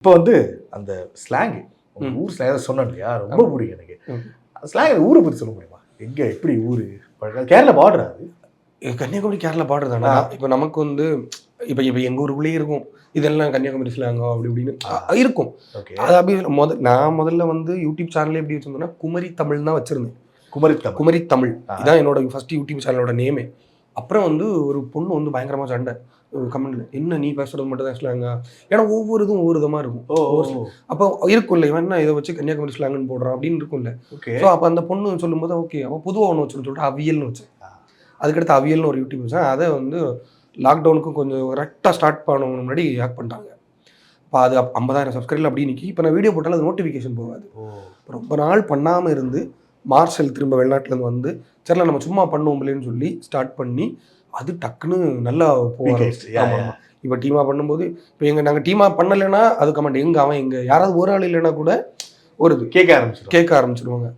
இப்போ வந்து அந்த ஸ்லாங் ஊர் ஸ்லாங் சொன்னேன் இல்லையா, ரொம்ப பிடிக்கும் எனக்கு. ஸ்லாங் ஊரை பற்றி சொல்ல முடியுமா? எங்கே எப்படி ஊர்? கேரளா பார்டர் அது? கன்னியாகுமரி கேரளா பார்டர் தானே. இப்போ நமக்கு வந்து இப்போ இப்போ எங்கள் ஊருக்குள்ளேயே இருக்கும், இதெல்லாம் கன்னியாகுமரி ஸ்லாங்கோ அப்படி இப்படின்னு இருக்கும். அது அப்படி நான் முதல்ல வந்து யூடியூப் சேனலே எப்படி வச்சிருந்தேன்னா குமரி தமிழ் தான் வச்சிருந்தேன். குமரி தமிழ் இதான் என்னோட ஃபர்ஸ்ட் யூடியூப் சேனலோட நேமே. அப்புறம் வந்து ஒரு பொண்ணு வந்து பயங்கரமாக சண்டை கமெண்ட்ல, என்ன நீ பேசுறது மட்டும் தான் ஸ்லாங்கா? ஏன்னா ஒவ்வொரு இதுவும் ஒவ்வொரு விதமாக இருக்கும். அப்போ இருக்கும்ல, இவன் என்ன இதை வச்சு கன்னியாகுமரி ஸ்லாங்குன்னு போடுறான் அப்படின்னு இருக்கும்ல. ஸோ அப்போ அந்த பொண்ணு சொல்லும்போது ஓகே அவள் பொதுவாக ஒன்று வச்சுன்னு சொல்லிட்டு அவியல்னு வச்சேன். அதுக்கடுத்து அவியல்னு ஒரு யூடியூப் வச்சேன். அதை வந்து லாக்டவுனுக்கும் கொஞ்சம் கரெக்டாக ஸ்டார்ட் பண்ணவங்க முன்னாடி ஹேக் பண்ணிட்டாங்க. இப்போ அது 50,000 சப்ஸ்கிரைபர் அப்படி நிற்கி. இப்போ நான் வீடியோ போட்டாலும் அது நோட்டிஃபிகேஷன் போகாது. ரொம்ப நாள் பண்ணாமல் இருந்து மார்ஷல் திரும்ப வெளிநாட்டிலேருந்து வந்து சரில நம்ம சும்மா பண்ணுவோம்லேன்னு சொல்லி ஸ்டார்ட் பண்ணி அது டக்குன்னு நல்லா போகும். இப்போ டீமாக பண்ணும்போது இப்போ நாங்கள் டீமாக பண்ணலைன்னா அது கமெண்ட் எங்கே அவன் எங்கே யாராவது ஒரு ஆள் இல்லைன்னா கூட ஒரு கேட்க ஆரம்பிச்சிருவாங்க.